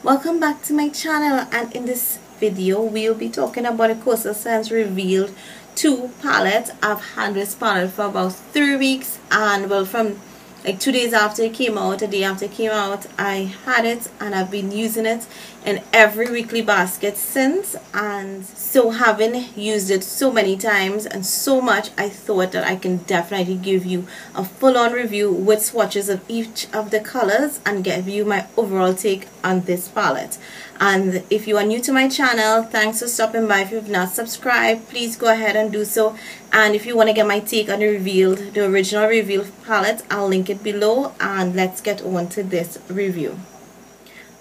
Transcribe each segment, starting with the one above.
Welcome back to my channel, and in this video we'll be talking about a Coastal Scents Revealed 2 palette. I've had this palette for about 3 weeks, and well, from like 2 days after it came out, a day after it came out, I had it and I've been using it in every weekly basket since. And so, having used it so many times and so much, I thought that I can definitely give you a full-on review with swatches of each of the colors and give you my overall take on this palette. And if you are new to my channel, thanks for stopping by. If you've not subscribed, please go ahead and do so. And if you want to get my take on the original Revealed palette, I'll link it below, and let's get on to this review.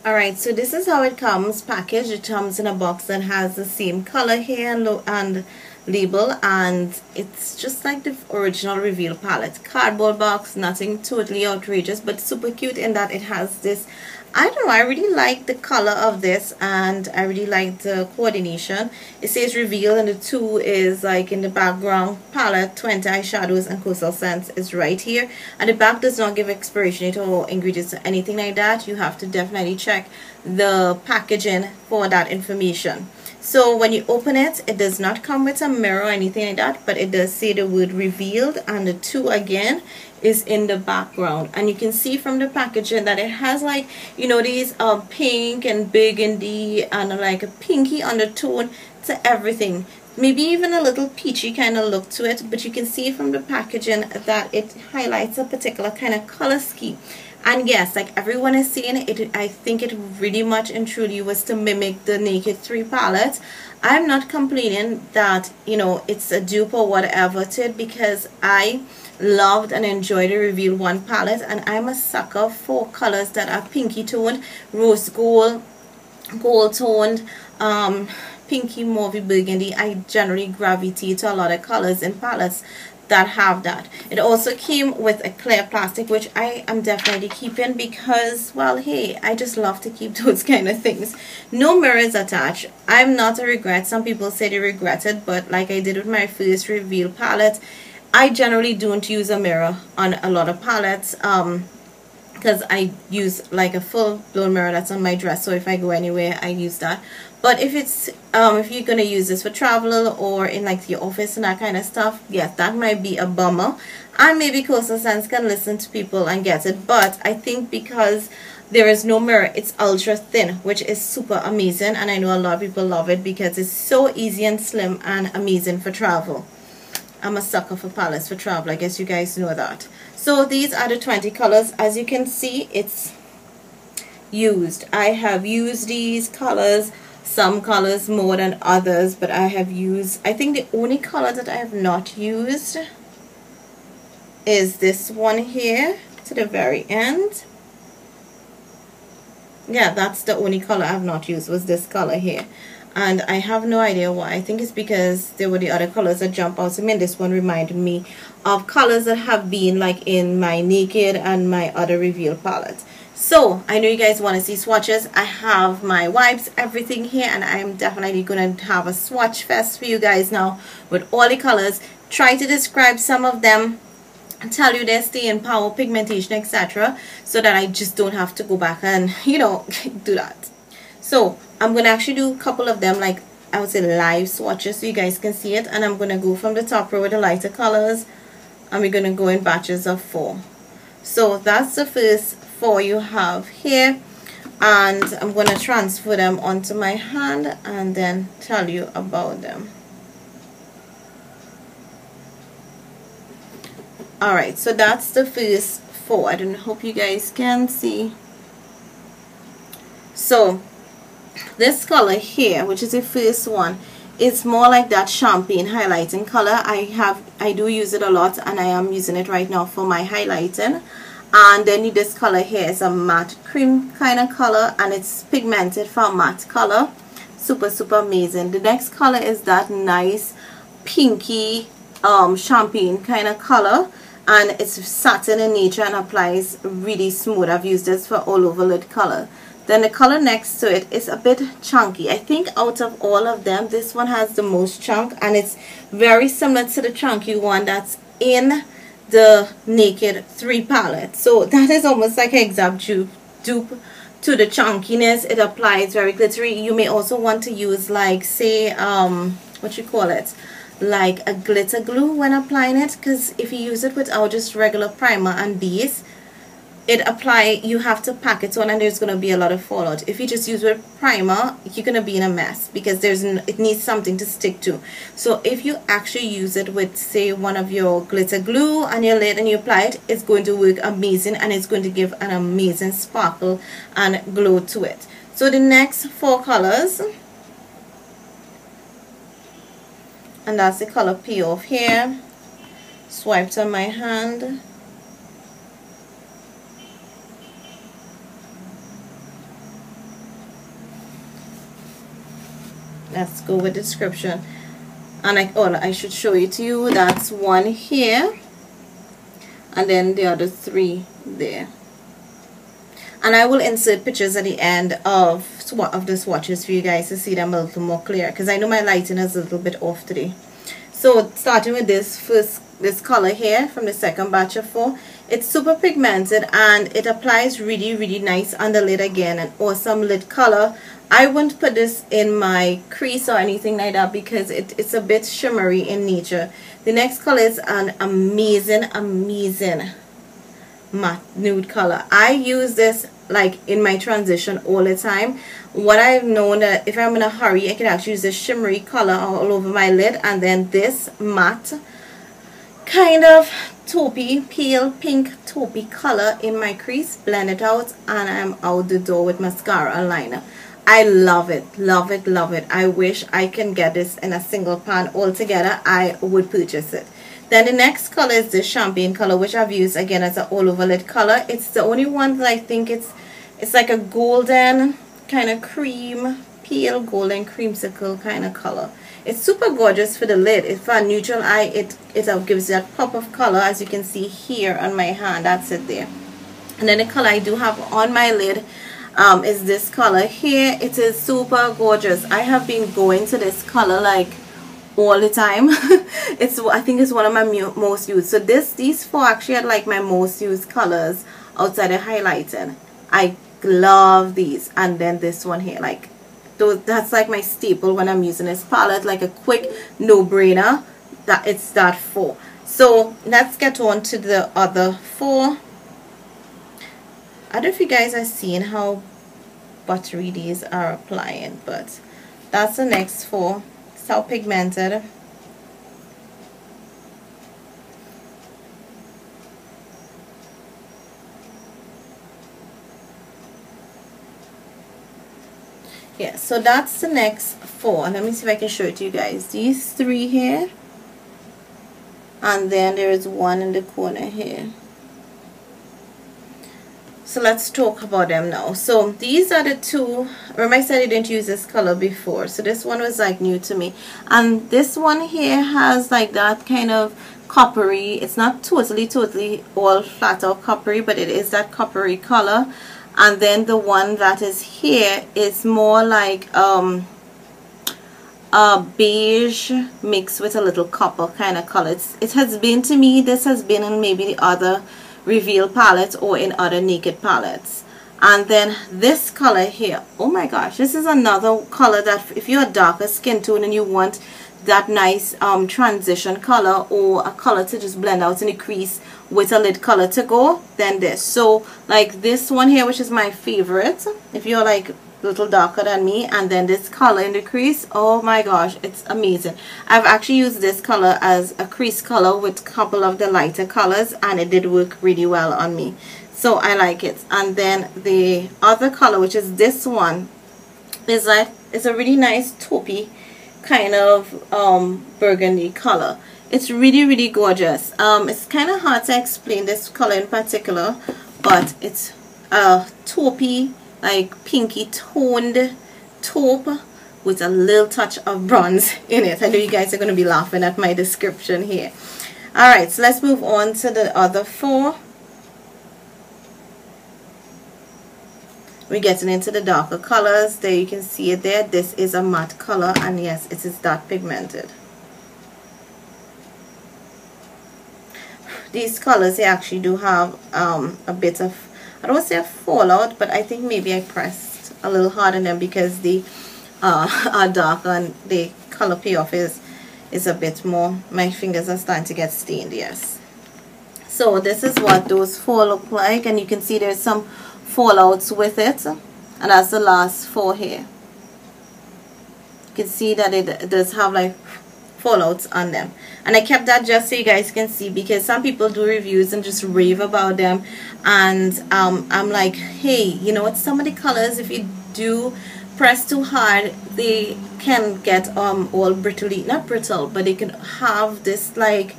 Alright, so this is how it comes packaged. It comes in a box that has the same color here and label, and it's just like the original Revealed palette. Cardboard box, nothing totally outrageous, but super cute in that it has this, I don't know, I really like the color of this, and I really like the coordination. It says Revealed, and the 2 is like in the background. Palette, 20 eyeshadows, and Coastal Scents is right here. And the back does not give expiration date or ingredients or anything like that. You have to definitely check the packaging for that information. So when you open it, it does not come with a mirror or anything like that, but it does say the word Revealed, and the 2 again is in the background. And you can see from the packaging that it has, like, you know, these pink and burgundy and like a pinky undertone to everything, maybe even a little peachy kind of look to it, but you can see from the packaging that it highlights a particular kind of color scheme. And yes, like everyone is saying, I think it really much and truly was to mimic the Naked 3 palette. I'm not complaining that, you know, it's a dupe or whatever to it, because I loved and enjoyed the Revealed 1 palette, and I'm a sucker for colors that are pinky toned, rose gold, gold toned, pinky mauvey burgundy. I generally gravitate to a lot of colors in palettes that have that. It also came with a clear plastic, which I am definitely keeping because, well, hey, I just love to keep those kind of things. No mirrors attached. I'm not a regret. Some people say they regret it, but like I did with my first Revealed palette, I generally don't use a mirror on a lot of palettes because I use like a full blown mirror that's on my dress, so if I go anywhere I use that. But if it's if you're gonna use this for travel or in like your office and that kind of stuff, yes, that might be a bummer, and maybe Coastal Scents can listen to people and get it. But I think because there is no mirror, it's ultra thin, which is super amazing, and I know a lot of people love it because it's so easy and slim and amazing for travel. I'm a sucker for palettes for travel, I guess you guys know that. So these are the 20 colors. As you can see, it's used. I have used these colors, some colors more than others, but I have used, I think the only color that I have not used is this one here to the very end. Yeah, that's the only color I have not used, was this color here. And I have no idea why. I think it's because there were the other colors that jump out to me, and this one reminded me of colors that have been like in my Naked and my other Revealed palette. So I know you guys want to see swatches. I have my wipes, everything here, and I'm definitely going to have a swatch fest for you guys now with all the colors. Try to describe some of them, tell you their staying power, pigmentation, etc., so that I just don't have to go back and, you know, do that. So I'm going to actually do a couple of them, like I would say live swatches, so you guys can see it. And I'm going to go from the top row with the lighter colors, and we're going to go in batches of 4. So that's the first 4 you have here, and I'm going to transfer them onto my hand and then tell you about them. Alright, so that's the first 4. I don't hope you guys can see. So this color here, which is the first one, is more like that champagne highlighting color. I do use it a lot, and I am using it right now for my highlighting. And then this color here is a matte cream kind of color, and it's pigmented for matte color. Super amazing. The next color is that nice pinky champagne kind of color, and it's satin in nature and applies really smooth. I've used this for all over lid color. Then the color next to it is a bit chunky. I think out of all of them, this one has the most chunk, and it's very similar to the chunky one that's in the Naked 3 palette. So that is almost like an exact dupe to the chunkiness. It applies very glittery. You may also want to use, like, say, what you call it, like a glitter glue when applying it, because if you use it without just regular primer and base, you have to pack it on and there's going to be a lot of fallout. If you just use with primer, you're going to be in a mess because it needs something to stick to. So if you actually use it with, say, one of your glitter glue on your lid and you apply it, it's going to work amazing and it's going to give an amazing sparkle and glow to it. So the next 4 colors, and that's the color Payoff here, swiped on my hand. Let's go with the description. And I should show it to you. That's one here, and then the other 3 there. And I will insert pictures at the end of the swatches for you guys to see them a little more clear, because I know my lighting is a little bit off today. So starting with this color here from the second batch of 4, it's super pigmented and it applies really, really nice on the lid. Again, an awesome lid color. I wouldn't put this in my crease or anything like that because it's a bit shimmery in nature. The next color is an amazing matte nude color. I use this like in my transition all the time. What I've known that if I'm in a hurry, I can actually use this shimmery color all over my lid, and then this matte kind of taupey, pale pink taupey color in my crease, blend it out, and I'm out the door with mascara and liner. I love it, love it, love it. I wish I can get this in a single pan altogether. I would purchase it. Then the next color is this champagne color, which I've used again as an all over lid color. It's the only one that I think it's like a golden kind of cream, pale golden creamsicle kind of color. It's super gorgeous for the lid. If for a neutral eye, it gives that pop of color, as you can see here on my hand. That's it there. And then the color I do have on my lid is this color here. It is super gorgeous. I have been going to this color like all the time. I think it's one of my most used. So these 4 actually are like my most used colors outside of highlighting. I love these. And then this one here, like that's like my staple when I'm using this palette, like a quick no-brainer. That it's that 4. So let's get on to the other 4. I don't know if you guys are seeing how buttery these are applying, but that's the next 4. It's how pigmented. Yeah, so that's the next 4. Let me see if I can show it to you guys. These 3 here, and then there is one in the corner here. So let's talk about them now. So these are the 2. Remember I said I didn't use this color before, so this one was like new to me. And this one here has like that kind of coppery. It's not totally all flat out coppery, but it is that coppery color. And then the one that is here is more like a beige mixed with a little copper kind of color. It has been, to me, this has been in maybe the other Reveal palettes or in other Naked palettes. And then this color here, oh my gosh, this is another color that if you're a darker skin tone and you want that nice transition color, or a color to just blend out in the crease with a lid color to go, then this. So like this one here, which is my favorite if you're like a little darker than me, and then this color in the crease, oh my gosh, it's amazing. I've actually used this color as a crease color with a couple of the lighter colors, and it did work really well on me, so I like it. And then the other color, which is this one, is like, it's a really nice taupey kind of burgundy color. It's really, really gorgeous. It's kind of hard to explain this color in particular, but it's a taupey, like pinky toned taupe with a little touch of bronze in it. I know you guys are going to be laughing at my description here. Alright, so let's move on to the other 4. We're getting into the darker colors. There you can see it there. This is a matte color, and yes, it is that pigmented. These colors, they actually do have a bit of I don't say a fallout, but I think maybe I pressed a little hard on them because they are dark and the color payoff is a bit more. My fingers are starting to get stained, yes. So this is what those 4 look like, and you can see there's some fallouts with it, and that's the last 4 here. You can see that it does have like fallouts on them, and I kept that just so you guys can see, because some people do reviews and just rave about them, and I'm like, hey, you know what, some of the colors, if you do press too hard, they can get all brittly, not brittle, but they can have this like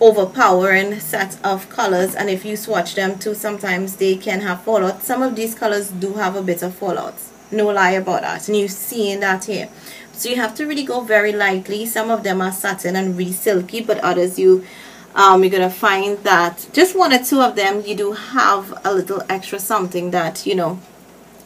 overpowering set of colors, and if you swatch them too, sometimes they can have fallout. Some of these colors do have a bit of fallouts, no lie about that, and you're seeing that here. So you have to really go very lightly. Some of them are satin and really silky, but others you're gonna find that just 1 or 2 of them you do have a little extra something that you know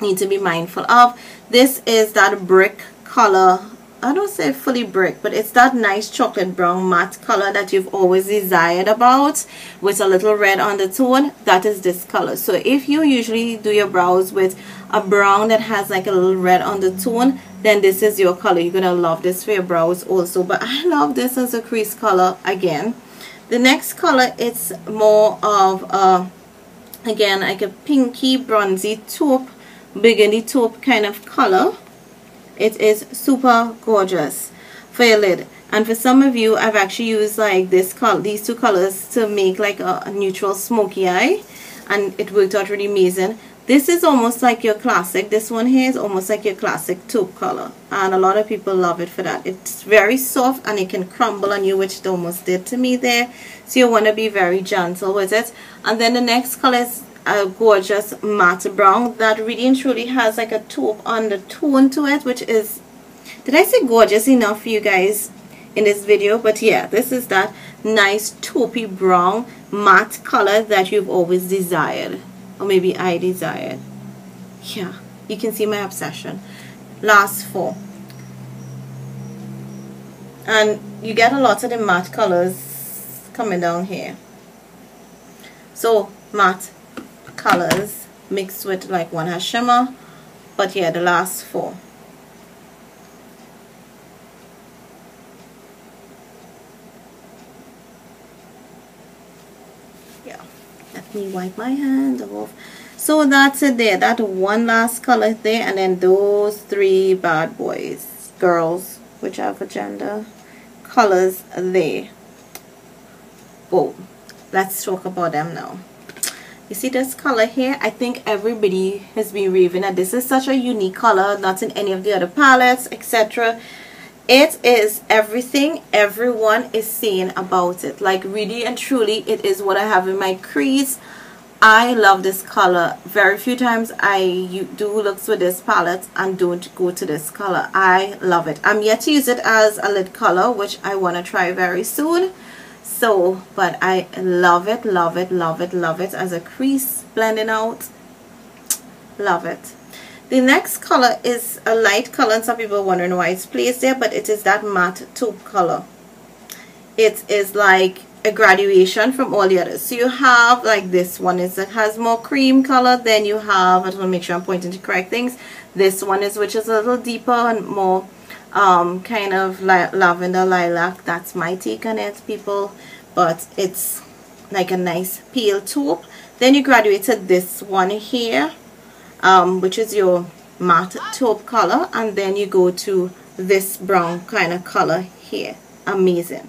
need to be mindful of. This is that brick color. I don't say fully brick, but it's that nice chocolate brown matte color that you've always desired about, with a little red undertone. That is this color. So if you usually do your brows with a brown that has like a little red undertone, then this is your color. You're gonna love this for your brows also, but I love this as a crease color again. The next color, it's more of again like a pinky bronzy taupe, burgundy taupe kind of color. It is super gorgeous for your lid, and for some of you I've actually used like this color, these 2 colors, to make like a neutral smoky eye, and it worked out really amazing. This is almost like your classic, this one here is almost like your classic taupe color, and a lot of people love it for that. It's very soft and it can crumble on you, which it almost did to me there, so you want to be very gentle with it. And then the next color is a gorgeous matte brown that really and truly has like a taupe undertone to it, which is, did I say gorgeous enough for you guys in this video? But yeah, this is that nice taupey brown matte color that you've always desired, or maybe I desired. Yeah, you can see my obsession. Last 4, and you get a lot of the matte colors coming down here. So matte colors mixed with like one has shimmer, but yeah, the last 4. Yeah, let me wipe my hand off. So that's it there, that one last color there, and then those 3 bad boys, girls, whichever gender, colors there. Boom. Let's talk about them now. You see this color here? I think everybody has been raving that this is such a unique color, not in any of the other palettes, etc. It is everything everyone is saying about it. Like really and truly, it is what I have in my crease. I love this color. Very few times I do looks with this palette and don't go to this color. I love it. I'm yet to use it as a lid color, which I want to try very soon. So, but I love it, love it, love it, love it as a crease blending out. Love it. The next color is a light color, and some people are wondering why it's placed there, but it is that matte taupe color. It is like a graduation from all the others. So you have like this one is that has more cream color. Then you have, I just want to make sure I'm pointing to correct things. This one is, which is a little deeper and more kind of like lavender lilac. That's my take on it, people, but it's like a nice pale taupe. Then you graduate to this one here, which is your matte taupe color, and then you go to this brown kind of color here. Amazing.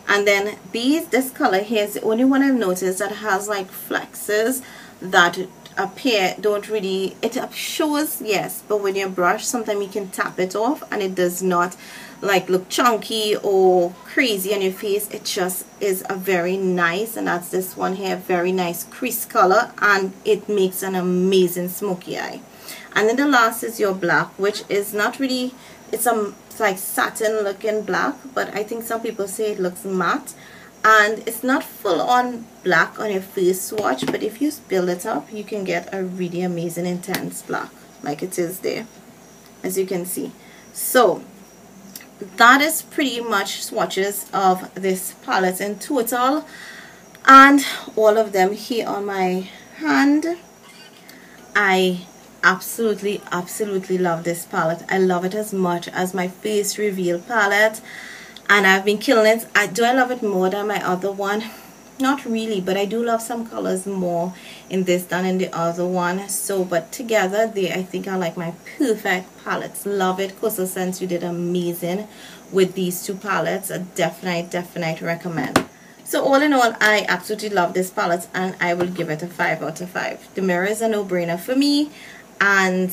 And then this color here is the only one I've noticed that has like flexes that appear, don't really, it shows, yes, but when you brush, sometimes you can tap it off and it does not like look chunky or crazy on your face. It just is a very nice, and that's this one here, very nice crease color, and it makes an amazing smoky eye. And then the last is your black, which is not really, it's like satin looking black, but I think some people say it looks matte, and it's not full on black on your face swatch, but if you build it up, you can get a really amazing intense black like it is there, as you can see. So that is pretty much swatches of this palette in total, and all of them here on my hand. I absolutely love this palette. I love it as much as my face reveal palette, and I've been killing it. Do I love it more than my other one? Not really, but I do love some colors more in this than in the other one. So but together they, I think, are like my perfect palettes. Love it. Coastal Scents, you did amazing with these two palettes. A definite recommend. So all in all, I absolutely love this palette, and I will give it a 5 out of 5. The mirror is a no-brainer for me, and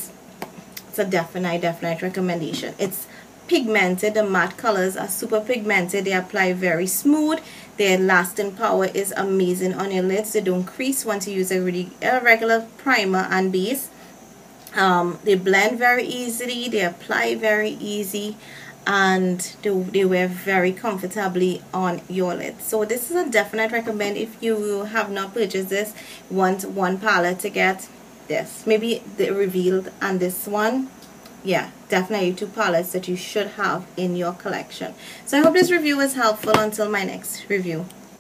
it's a definite recommendation. It's pigmented. The matte colors are super pigmented. They apply very smooth. Their lasting power is amazing on your lids. They don't crease once you use a regular primer and base. They blend very easily. They apply very easy, and they wear very comfortably on your lids. So this is a definite recommend. If you have not purchased this, want one palette to get this, maybe the revealed and this one. Yeah, definitely two palettes that you should have in your collection. So I hope this review was helpful. Until my next review.